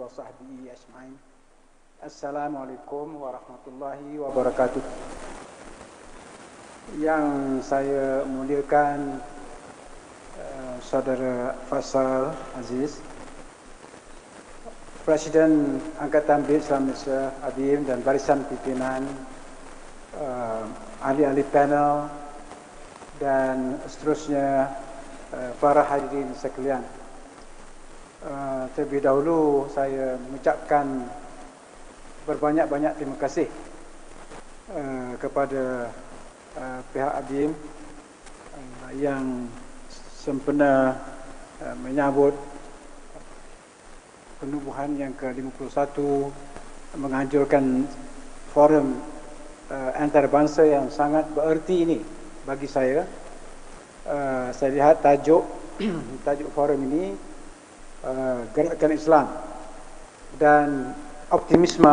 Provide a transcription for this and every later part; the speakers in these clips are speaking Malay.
وصحبه أجمعين. السلام عليكم warahmatullahi wabarakatuh. Yang saya muliakan Saudara Faisal Aziz, Presiden Angkatan BIM Islam Malaysia ABIM, dan barisan pimpinan, ahli-ahli panel, dan seterusnya para hadirin sekalian. Terlebih dahulu saya mengucapkan berbanyak-banyak terima kasih kepada pihak ABIM yang sempena menyambut penubuhan yang ke-51, menganjurkan forum antarabangsa yang sangat bererti ini bagi saya. Saya lihat tajuk forum ini Gerakan Islam dan Optimisme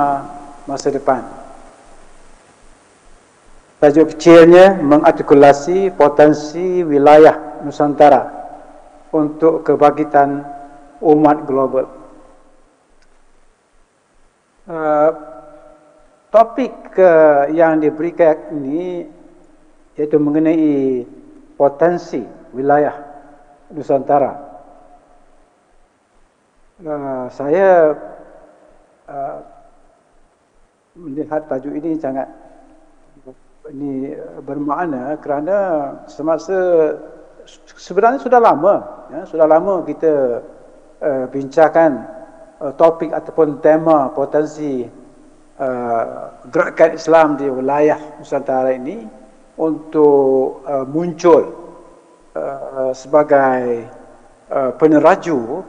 Masa Depan. Tajuk kecilnya mengartikulasi potensi wilayah Nusantara untuk kebangkitan umat global. Topik yang diberikan ini iaitu mengenai potensi wilayah Nusantara. Saya melihat tajuk ini sangat bermakna kerana semasa sebenarnya sudah lama kita bincangkan topik ataupun tema potensi gerakan Islam di wilayah Nusantara ini untuk muncul sebagai peneraju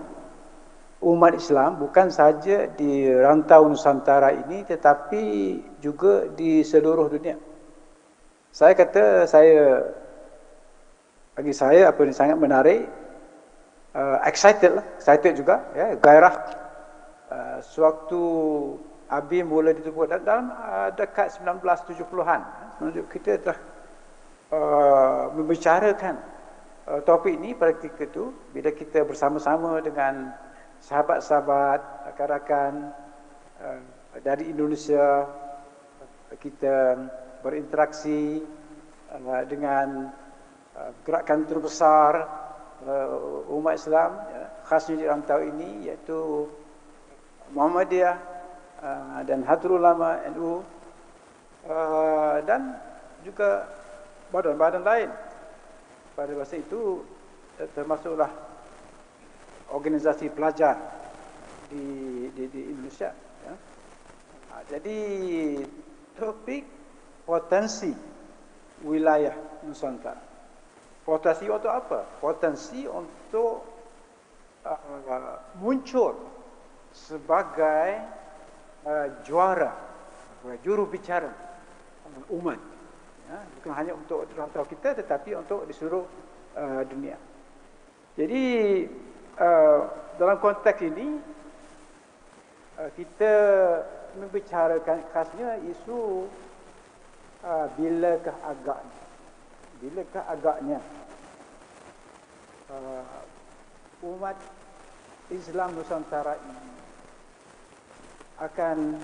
umat Islam bukan sahaja di rantau Nusantara ini tetapi juga di seluruh dunia. Saya kata bagi saya apa ini sangat menarik, excited juga, ya, gairah. Sewaktu ABIM mula ditubuh dalam dekat 1970-an, kita telah membicarakan topik ini pada ketika itu bila kita bersama-sama dengan sahabat-sahabat rakan-rakan dari Indonesia, kita berinteraksi dengan gerakan terbesar umat Islam, khasnya di rantau ini, iaitu Muhammadiyah dan Nahdlatul Ulama NU, dan juga badan-badan lain. Pada masa itu termasuklah organisasi pelajar di Indonesia, ya. Jadi topik potensi wilayah Nusantara. Potensi untuk apa? Potensi untuk muncul sebagai juara, juru bicara umat, ya, bukan hanya untuk rantau kita tetapi untuk di seluruh dunia. Jadi dalam konteks ini kita membicarakan khasnya isu bilakah agaknya umat Islam Nusantara ini akan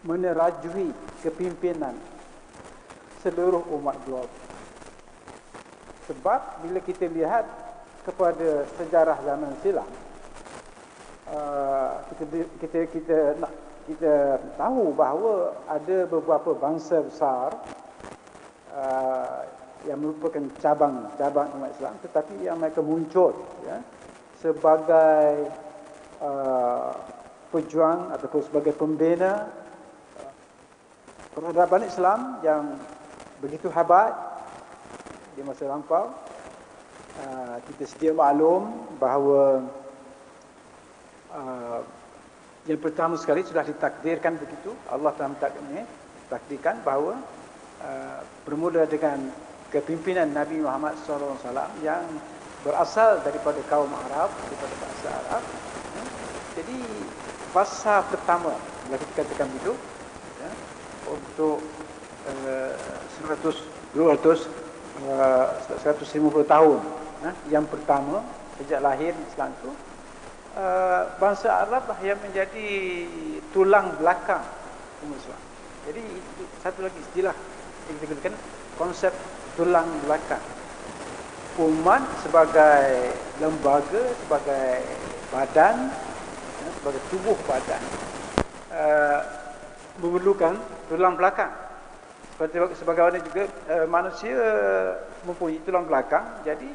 menerajui kepimpinan seluruh umat global. Sebab bila kita lihat kepada sejarah zaman silam, kita tahu bahawa ada beberapa bangsa besar yang merupakan cabang umat Islam, tetapi yang mereka muncul, ya, sebagai pejuang ataupun sebagai pembina peradaban Islam yang begitu hebat di masa lampau. Kita sedia maklum bahawa yang pertama sekali sudah ditakdirkan begitu, Allah telah takdirkan bahawa bermula dengan kepimpinan Nabi Muhammad SAW yang berasal daripada kaum Arab, daripada bahasa Arab. Jadi fasa pertama, bila kita katakan begitu, ya, untuk 150 tahun, yang pertama sejak lahir Islam itu, bangsa Arab lah yang menjadi tulang belakang umat Islam. Jadi itu satu lagi istilah yang kita gunakan, konsep tulang belakang. Umat sebagai lembaga, sebagai badan, sebagai tubuh badan, memerlukan tulang belakang. Sebagaimana juga manusia mempunyai tulang belakang. Jadi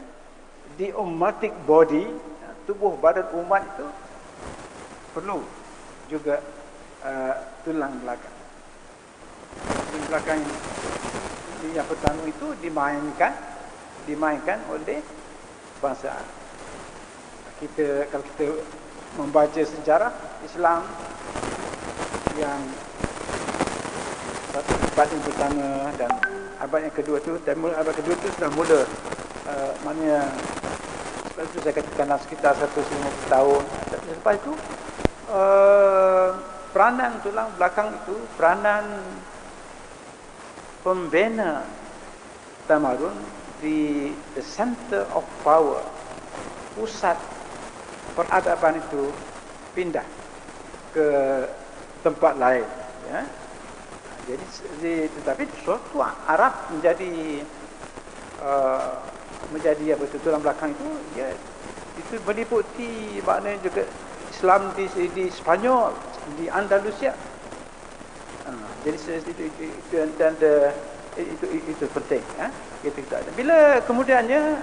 di ummatic body, tubuh badan umat itu perlu juga tulang belakang. Tulang belakang yang pertama itu dimainkan oleh bangsa Arab. Kalau kita membaca sejarah Islam yang satu abad yang pertama dan abad yang kedua tu, abad kedua tu sudah mula maknanya sebab itu saya katakan sekitar 150 tahun. Lepas itu peranan tulang belakang itu, peranan pembina tamadun di the center of power, pusat peradaban itu pindah ke tempat lain, ya. Jadi tetapi suatu Arab menjadi apa itu, tulang belakang itu, ya, itu meliputi maknanya juga Islam di Spanyol, di Andalusia. Jadi itu penting, ya. Bila kemudiannya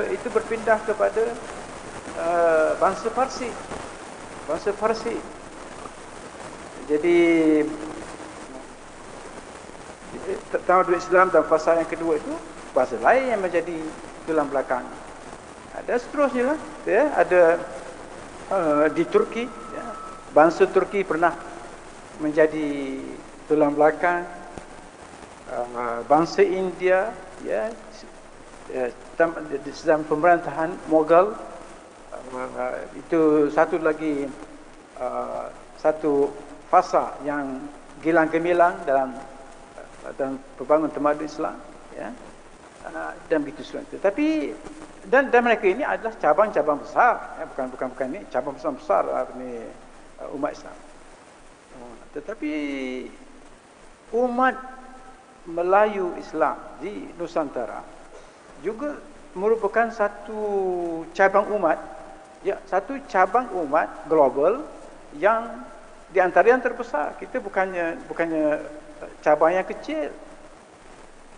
itu berpindah kepada bangsa Parsi. Jadi tamadun Islam dan fasa yang kedua itu bahasa lain yang menjadi tulang belakang. Ada seterusnya lah, ya. Ada di Turki, ya. Bangsa Turki pernah menjadi tulang belakang. Bangsa India, ya, dalam pemerintahan Mughal, itu satu lagi satu fasa yang gilang gemilang dalam pembangunan tamadun Islam, ya, dan begitu selanjutnya. Tapi dan mereka ini adalah cabang-cabang besar, ya, bukan ini cabang besar ini umat Islam. Tetapi umat Melayu Islam di Nusantara juga merupakan satu cabang umat, ya, satu cabang umat global yang di antara yang terbesar. Kita bukannya cabang yang kecil,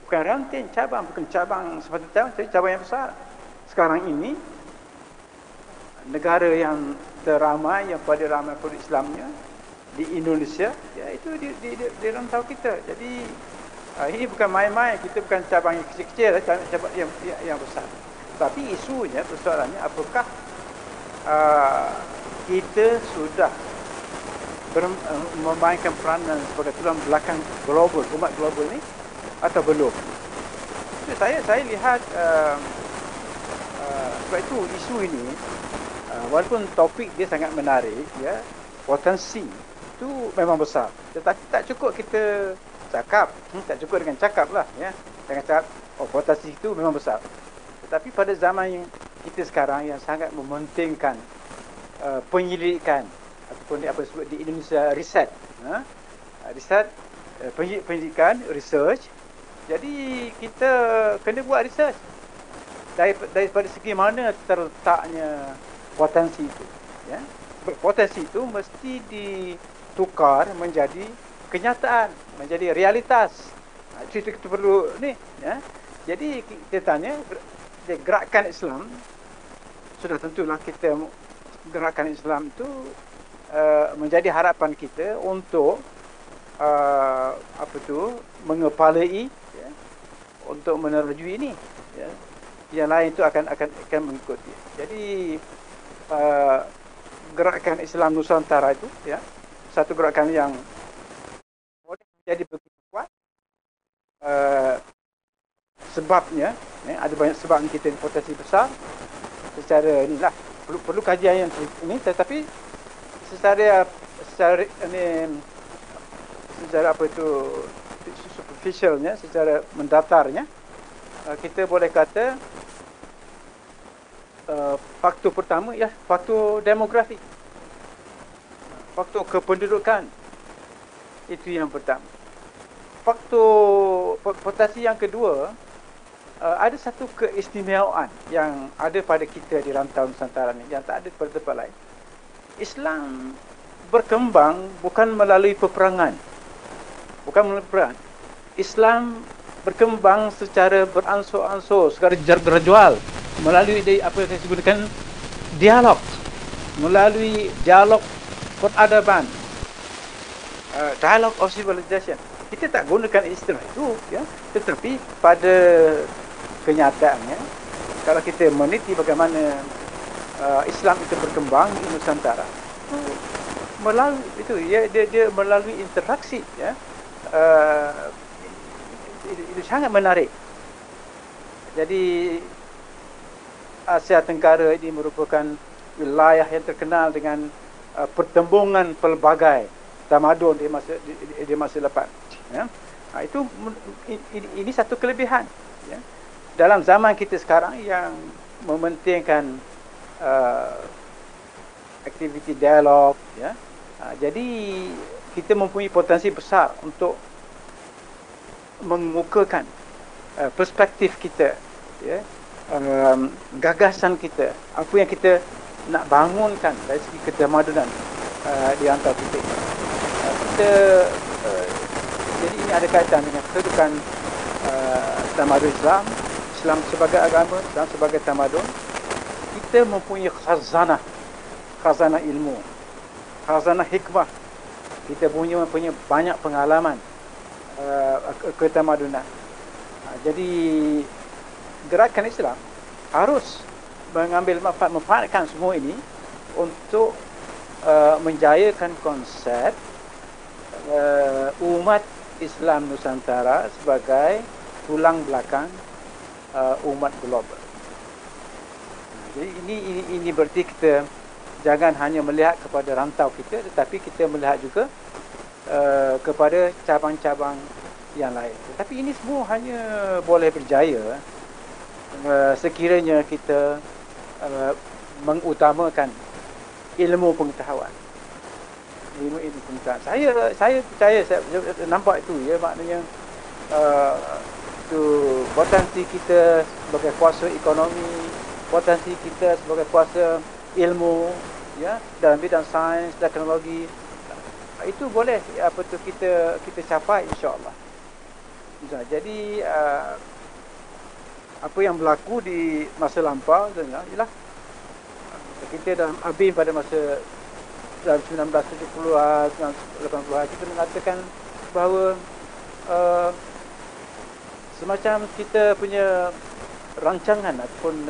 bukan ranting cabang, bukan cabang sepatutnya, tapi cabang yang besar. Sekarang ini negara yang teramai, yang paling ramai penduduk Islamnya di Indonesia, ya, itu di rantau kita. Jadi ini bukan main-main, kita bukan cabang yang kecil-kecil, cabang yang besar. Tapi isunya, persoalannya, apakah kita sudah memainkan peranan sebagai tulang belakang global, umat global ini, atau belum? Saya lihat sebab itu isu ini, walaupun topik dia sangat menarik, ya, potensi itu memang besar. Tetapi tak cukup kita cakap, tak cukup dengan cakap lah, ya. Dengan cakap, potensi itu memang besar. Tetapi pada zaman yang kita sekarang yang sangat mementingkan penyelidikan, ataupun apa disebut di Indonesia riset, penyelidikan, research. Jadi kita kena buat research daripada segi mana terletaknya potensi itu, ya. Potensi itu mesti ditukar menjadi kenyataan, menjadi realitas. Itu kita perlu ni, ya. Jadi kita tanya, gerakan Islam, sudah tentulah kita gerakan Islam itu menjadi harapan kita untuk mengepalai, ya, untuk menerjui ini, ya. Yang lain itu akan mengikuti. Jadi gerakan Islam Nusantara itu, ya, satu gerakan yang boleh menjadi begitu kuat. Sebabnya, ya, ada banyak sebab kita potensi besar. Secara inilah perlu kajian yang ini, tetapi secara apa itu, superficialnya, secara mendatarnya, kita boleh kata faktor pertama ialah faktor demografi, faktor kependudukan. Itu yang pertama. Faktor potasi yang kedua, ada satu keistimewaan yang ada pada kita di rantau Nusantara ni yang tak ada pada tempat lain. Islam berkembang bukan melalui peperangan. Bukan melalui perang. Islam berkembang secara beransur-ansur, secara gradual, melalui apa yang saya sebutkan dialog, melalui dialog peradaban, dialog of civilization. Kita tak gunakan istilah itu, ya, tetapi pada kenyataannya, kalau kita meneliti bagaimana Islam itu berkembang di Nusantara, itu melalui itu, ya, dia melalui interaksi, ya. Itu sangat menarik. Jadi Asia Tenggara ini merupakan wilayah yang terkenal dengan pertembungan pelbagai tamadun di masa lepas, ya. Itu ini satu kelebihan, ya. Dalam zaman kita sekarang yang mementingkan aktiviti dialog, ya. Jadi kita mempunyai potensi besar untuk mengemukakan perspektif kita, ya, gagasan kita, apa yang kita nak bangunkan dari segi ketamadunan di antara kita. Jadi ini ada kaitan dengan kedudukan tamadun Islam, Islam sebagai agama, Islam sebagai tamadun. Kita mempunyai khazanah ilmu, khazanah hikmah. Kita punya banyak pengalaman ketamadunan. Jadi gerakan Islam harus mengambil memanfaatkan semua ini untuk menjayakan konsep umat Islam Nusantara sebagai tulang belakang umat global. Jadi ini berarti kita jangan hanya melihat kepada rantau kita, tetapi kita melihat juga kepada cabang-cabang yang lain. Tapi ini semua hanya boleh berjaya sekiranya kita mengutamakan ilmu pengetahuan. Ilmu pengetahuan. Saya percaya, saya nampak itu, ya, maknanya itu potensi kita sebagai kuasa ekonomi, potensi kita sebagai kuasa ilmu, ya, dalam bidang sains, teknologi, itu boleh kita capai, insya-Allah. Jadi apa yang berlaku di masa lampau ialah kita dalam ABIN pada masa dalam 1970-an, 1980-an, kita mengatakan bahawa semacam kita punya rancangan ataupun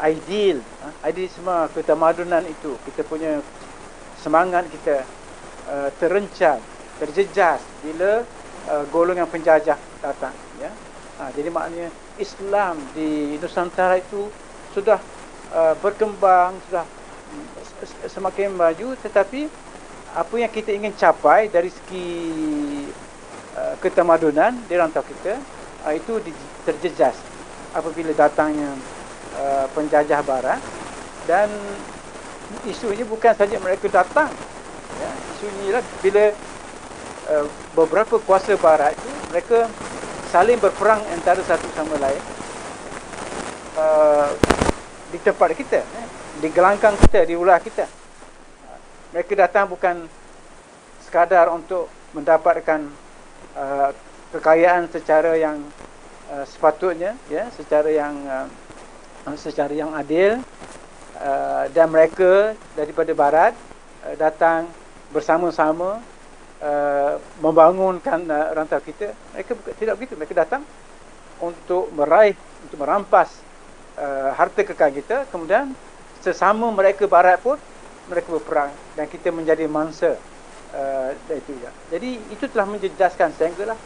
ideal semua ketamadunan itu, kita punya semangat kita terencam, terjejas bila golongan penjajah datang, ya. Jadi maknanya Islam di Nusantara itu sudah berkembang, sudah semakin maju, tetapi apa yang kita ingin capai dari segi ketamadunan di rantau kita, itu terjejas apabila datangnya penjajah barat. Dan isunya bukan saja mereka datang, ya, isunya ialah bila beberapa kuasa barat itu mereka saling berperang antara satu sama lain di tempat kita, di gelanggang kita, di wilayah kita. Mereka datang bukan sekadar untuk mendapatkan kekayaan secara yang sepatutnya, ya, secara yang adil, dan mereka daripada barat datang bersama-sama membangunkan rantau kita. Mereka tidak begitu. Mereka datang untuk meraih, untuk merampas harta kekayaan kita. Kemudian sesama mereka barat pun mereka berperang dan kita menjadi mangsa itu, ya. Jadi itu telah menjejaskan sehinggalah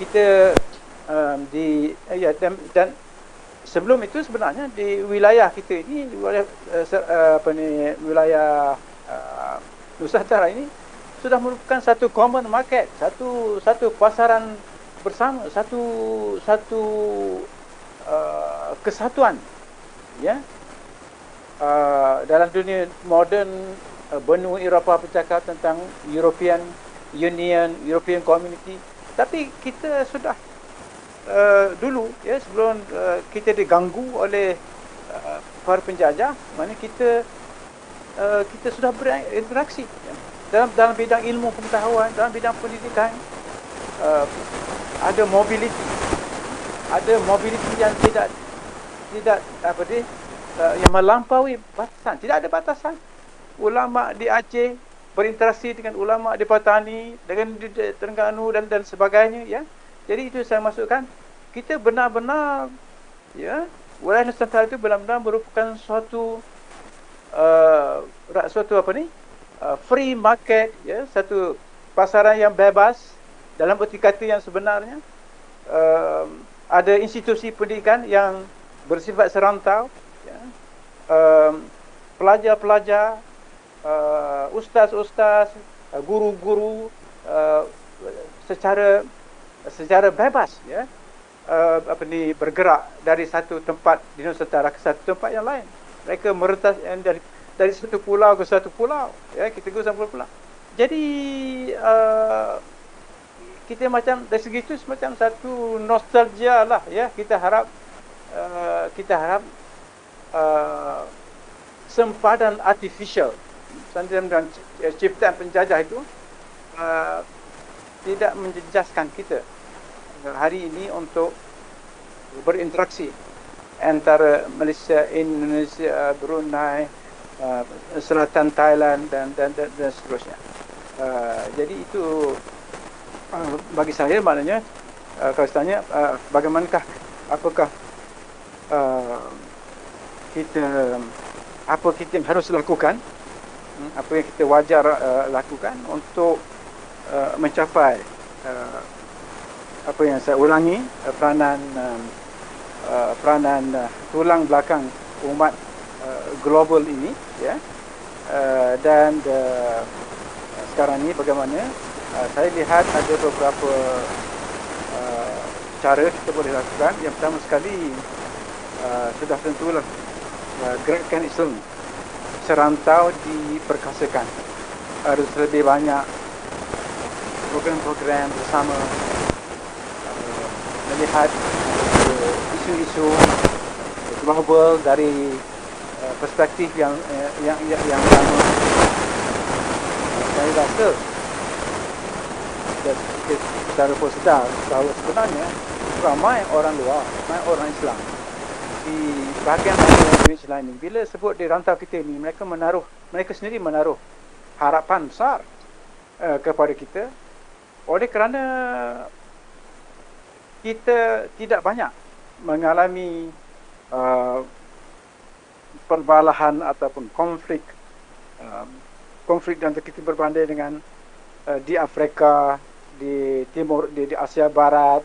kita dan sebelum itu sebenarnya di wilayah kita ini, wilayah Nusantara ini sudah merupakan satu common market, satu pasaran bersama, satu kesatuan ya. Dalam dunia moden, benua Eropah bercakap tentang European Union, European Community, tapi kita sudah dulu, ya, sebelum kita diganggu oleh para penjajah, mana kita sudah berinteraksi, ya. Dalam bidang ilmu pengetahuan, dalam bidang pendidikan, ada mobility yang tidak yang melampaui batasan, tidak ada batasan. Ulama di Aceh berinteraksi dengan ulama di Patani, dengan di Terengganu dan sebagainya, ya. Jadi itu saya masukkan, kita benar-benar, ya, wilayah Nusantara itu benar-benar merupakan suatu free market, ya, satu pasaran yang bebas dalam erti kata yang sebenarnya. Ada institusi pendidikan yang bersifat serantau, ya. Pelajar-pelajar, ustaz-ustaz, guru-guru, secara bebas, ya, bergerak dari satu tempat di Nusantara ke satu tempat yang lain. Mereka merentas dari satu pulau ke satu pulau, ya, kita ke satu pulau. Jadi kita macam dari segi itu semacam satu nostalgia lah, ya. Kita harap sempadan artificial dan ciptaan penjajah itu tidak menjejaskan kita hari ini untuk berinteraksi antara Malaysia, Indonesia, Brunei, selatan Thailand dan seterusnya. Jadi itu bagi saya maknanya, kalau tanya bagaimanakah, apakah apa kita harus lakukan, apa yang kita wajar lakukan untuk mencapai apa yang saya ulangi, peranan tulang belakang umat global ini, ya. Dan sekarang ini bagaimana saya lihat ada beberapa cara kita boleh lakukan. Yang pertama sekali, sudah tentulah gerakan Islam serantau diperkasakan. Harus lebih banyak program-program bersama, melihat isu-isu global dari perspektif yang sama. Saya rasa secara sedar bahawa sebenarnya ramai orang luar, ramai orang Islam di bahagian Indonesia lain ini, bila sebut di rantau kita ini, mereka sendiri menaruh harapan besar kepada kita, oleh kerana kita tidak banyak mengalami perbalahan ataupun konflik dan kita berbanding dengan di Afrika, di Timur, di Asia Barat,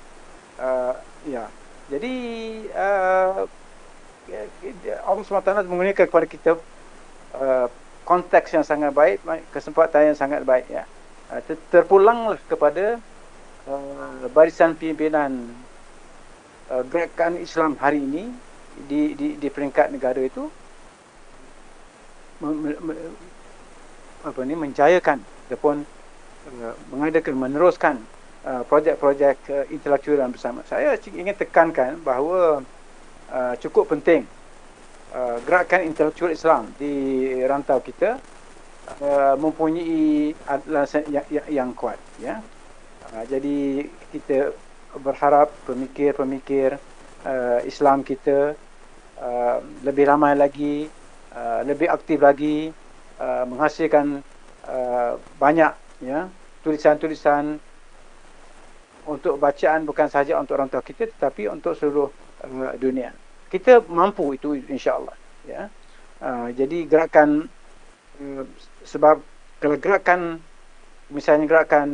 ya. Jadi Allah SWT menggunakan kepada kita konteks yang sangat baik, kesempatan yang sangat baik, ya. Terpulanglah kepada barisan pimpinan gerakan Islam hari ini di peringkat negara itu menjayakan ataupun meneruskan projek-projek intelektual bersama. Saya ingin tekankan bahawa cukup penting gerakan intelektual Islam di rantau kita mempunyai alasan yang kuat, ya. Jadi kita berharap pemikir-pemikir Islam kita lebih ramai lagi, lebih aktif lagi, menghasilkan banyak, ya, tulisan-tulisan untuk bacaan, bukan sahaja untuk rantau kita tetapi untuk seluruh dunia. Kita mampu itu, insya-Allah, ya. Jadi gerakan sebab kalau gerakan, misalnya gerakan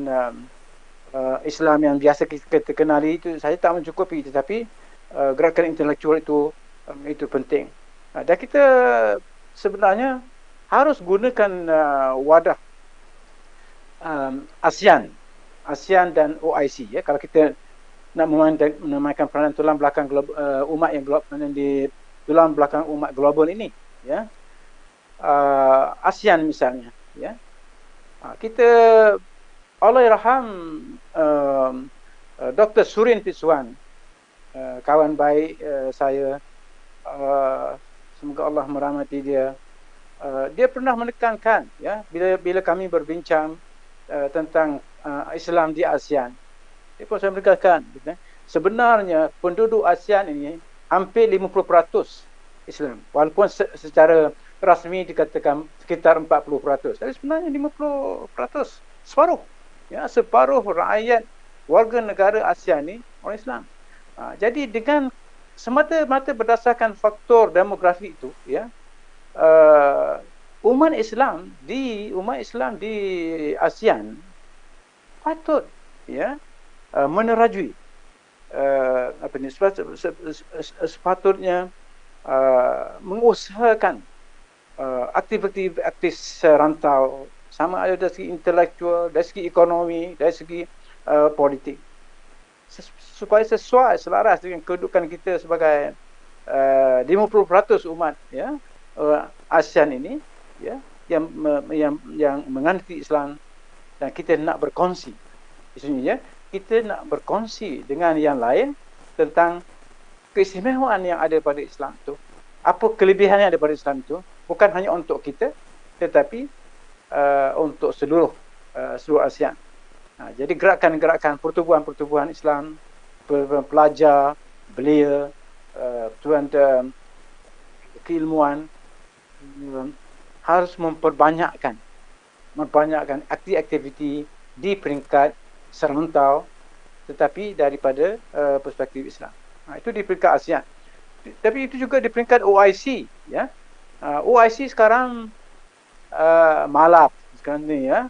Islam yang biasa kita kenali itu saja tak mencukupi, tetapi gerakan intelektual itu penting. Dan kita sebenarnya harus gunakan wadah ASEAN dan OIC, ya. Kalau kita nak memainkan peranan tulang belakang umat yang global di tulang belakang umat global ini, ya. ASEAN misalnya, ya. Kita Allahyarham Dr. Surin Piswan, kawan baik saya, semoga Allah merahmati dia. Dia pernah menekankan, ya, bila kami berbincang tentang Islam di ASEAN, dia pun saya menekankan, sebenarnya penduduk ASEAN ini hampir 50% Islam, walaupun secara rasmi dikatakan sekitar 40%. Tapi sebenarnya 50%, separuh, ya, separuh rakyat warga negara ASEAN ni orang Islam. Jadi dengan semata-mata berdasarkan faktor demografi itu, ya, umat Islam di ASEAN patut, ya, menerajui sepatutnya mengusahakan aktivitas rantau, sama ada dari segi intelektual, dari segi ekonomi, dari segi politik, supaya sesuai selaras dengan kedudukan kita sebagai 50% umat, ya, ASEAN ini, ya, yang menganut Islam, dan kita nak berkongsi, isunya kita nak berkongsi dengan yang lain tentang keistimewaan yang ada pada Islam itu, apa kelebihan yang ada pada Islam itu, bukan hanya untuk kita, tetapi untuk seluruh ASEAN. Jadi gerakan-gerakan pertubuhan Islam, pelajar, belia, pertubuhan keilmuan, harus memperbanyakkan aktiviti di peringkat serantau, tetapi daripada perspektif Islam. Itu di peringkat ASEAN. Tapi itu juga di peringkat OIC, ya. OIC sekarang malap sekarang ni, ya.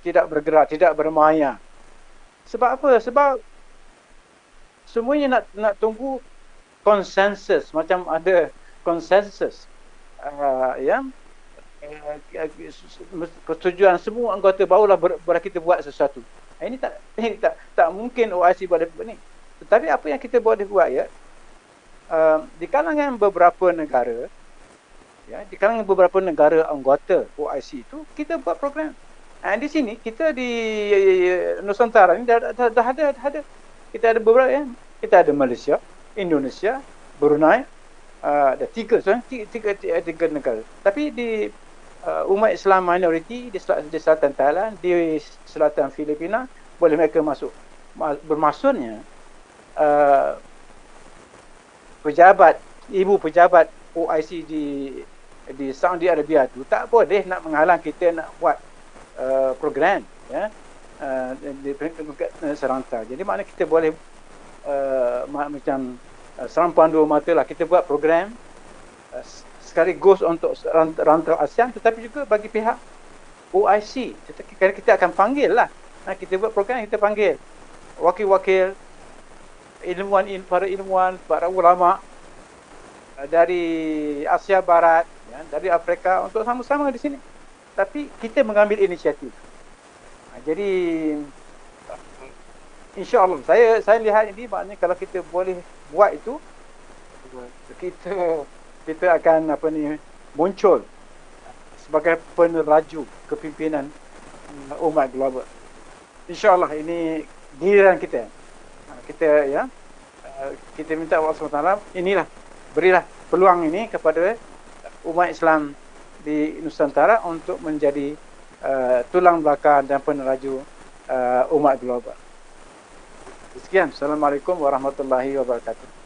Tidak bergerak, tidak bermaya. Sebab apa? Sebab semuanya nak tunggu konsensus, macam ada konsensus, ya, persetujuan semua anggota, barulah kita buat sesuatu. Ini tak mungkin OIC boleh buat ni. Tetapi apa yang kita boleh buat, ya, di kalangan beberapa negara, ya, di kalangan beberapa negara anggota OIC itu, kita buat program. Di sini kita di Nusantara ni dah ada. Kita ada beberapa, ya. Kita ada Malaysia, Indonesia, Brunei, ada tiga negara. Tapi di umat Islam minoriti di selatan Thailand, di selatan Filipina, boleh mereka masuk. Bermaksudnya ibu pejabat OIC di Saudi Arabia tu tak boleh nak menghalang kita nak buat program, ya, di serantau. Jadi maknanya kita boleh macam serampan dua mata lah, kita buat program sekaligus untuk rantau ASEAN, tetapi juga bagi pihak OIC. Kita akan panggil lah, kita buat program, kita panggil wakil-wakil para ilmuwan, para ulama dari Asia Barat, ya, dari Afrika, untuk sama-sama di sini. Tapi kita mengambil inisiatif. Jadi insya-Allah saya lihat ini, maknanya kalau kita boleh buat itu, kita akan muncul sebagai peneraju kepimpinan umat global. InsyaAllah ini giliran kita. Ya, kita minta Allah SWT, inilah, berilah peluang ini kepada umat Islam di Nusantara untuk menjadi tulang belakang dan peneraju umat global. Sekian. Assalamualaikum warahmatullahi wabarakatuh.